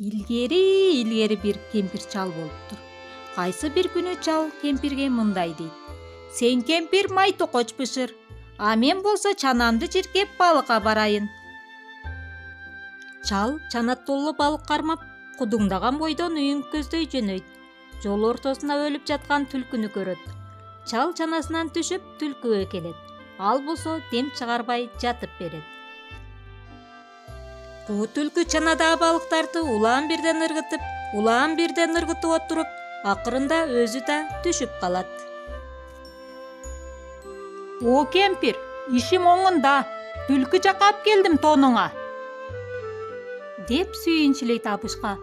Илгери бир кемпир чал болуптур. Кайсы бир күнү чал кемпирге мындай дейт: "Сен кемпир май токоч бышыр, а мен болсо чанамды чиркеп балыкка барайын." Чал чана толло балык кармап, кудуңдаган бойдон үйүн көздөй жөнөйт. Жол ортосунда өлүп жаткан түлкүнү көрөт. Чал чанасынан түшүп түлкүгө келет. Ал болсо дем чыгарбай жатып берет. Куу түлкү чанадагы балыктарды улаан бирден ыргытып отуруп, акырында өзү да түшүп калат. "О кемпир, ишим оңунда. Түлкү жакап келдим тонуңа", деп сүйүнчүлөйт Абышка.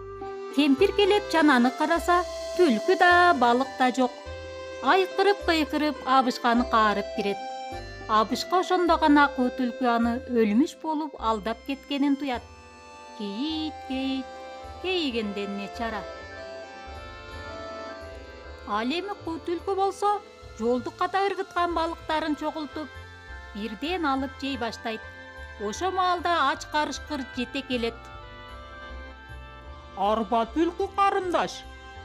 Кемпир келип чананы караса, түлкү да, балык да жок. Айкырып-кыйкырып Абышканы каарып кирет. Абышка ошондо гана куу түлкү аны өлмүш болуп алдап кеткенин туят. Кейигенден не чара. Ал эми куу түлкү болсо, жолду ката ыргыткан балыктарын чогултуп, бирден алып жей баштайт. Ошо маалда ач карышкыр жете келет. "Арба түлкү карындаш,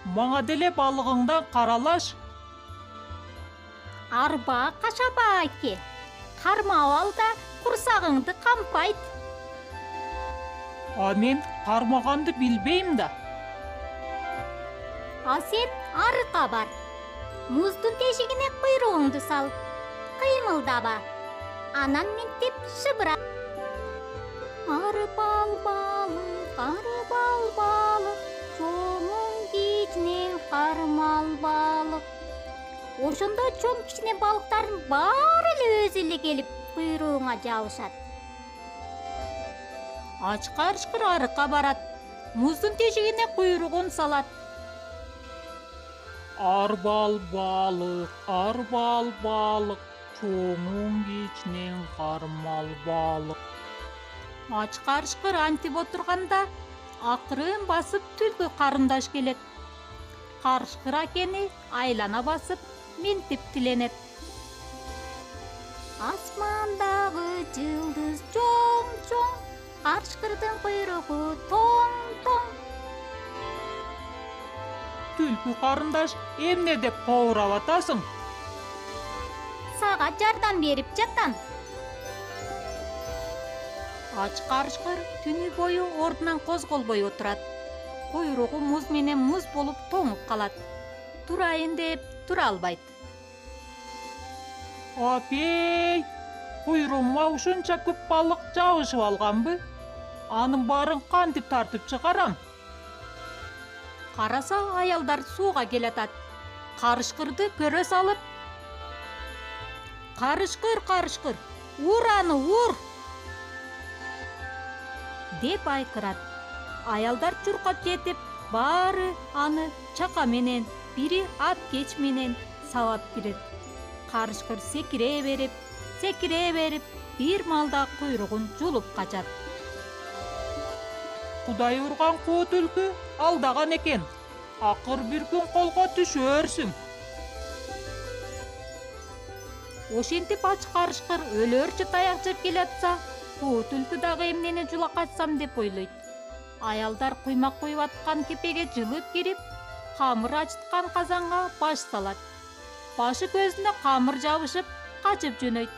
мага деле балыгыңдан каралаш." "Арба кашаба аке, кармап ал да курсагыңды кампайт." "А мен кармаганды билбейм да." "А сен арыка бар. Муздун тешигине куйругуңду сал. Кыймылдаба. Анан минтип шыбыра. Арбал балык, чоңуң кичинең кармал балык." Ошондо чоң кичине балыктардын баары эле өзү эле келип куйругуңа жабышат. Ач карышкыр арыкка барат. Муздун тешигине куйругун салат. "Арбал балык, чоңуң кичинең кармал балык." Ач карышкыр антип отурганда, акырын басып түлкү карындаш келет. Карышкыр акени айлана басып минтип тиленет. Асмандагы жылдыз чоң, карышкырдын куйругу тоң. "Түлкү карындаш, эмне деп кобурап атасың?" "Сага жардам берип жатам." Ач карышкыр түнү бою ордунан козголбой отурат. Куйругу муз менен муз болуп тоңуп калат. Турайын деп тура албайт. "Апей, куйругума ушунча көп балык жабышып алганбы? Анын баарын кантип тартып чыгарам?" Караса, аялдар сууга келатат. Карышкырды көрө салып: "Карышкыр, ур аны, ур!" деп айкырат. Аялдар чуркап жетип, баары аны чака менен, бири ат кеч менен сабап кирет. Карышкыр секире берип, бир маалда куйругун жулуп качат. "Кудай урган куу түлкү алдаган экен. Акыр бир күн колго түшөрсүң." Ошентип ач карышкыр өлөрчү таяк жеп келатса, куу түлкү дагы эмнени жулакатсам деп ойлойт. Аялдар куймак куюп аткан кепеге жылып кирип, камыр ачыткан казанга баш салат. Башы көзүнө камыр жабышып, качып жөнөйт.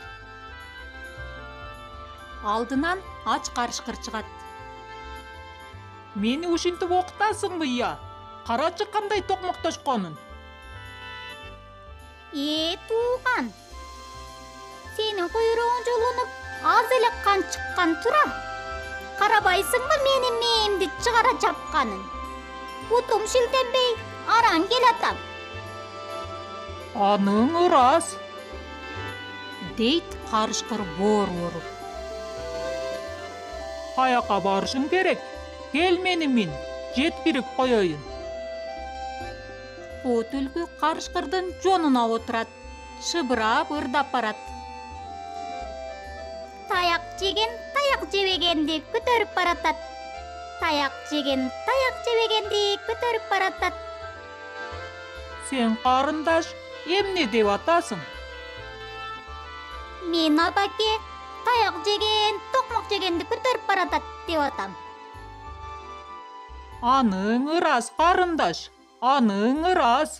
Алдынан ач карышкыр чыгат. "Мени ушинтип окутасыңбы ия? Карачы кандай токмоктошконун." Тууган, сенин куйругуң жолунуп, аз эле кан чыккан тура. Карабайсыңбы менин мээмди чыгара чапканын? Бутум шилтенбей, араң келатам." "Аның ырас", дейт карышкыр боор уруп. "Каяка барышың керек? Кел мени мин, жеткирип коеюн." Куу түлкү карышкырдын жонуна отурат, шыбырап ырдап барат. "Таяк жеген таяк жебегенди көтөрүп баратат. Таяк жеген таяк жебегенди көтөрүп баратат." "Сен карындаш, эмне деп атасың?" "Мен абаке таяк жеген токмок жегенди көтөрүп баратат деп атам." Аның ырас, қарындаш, аның ырас.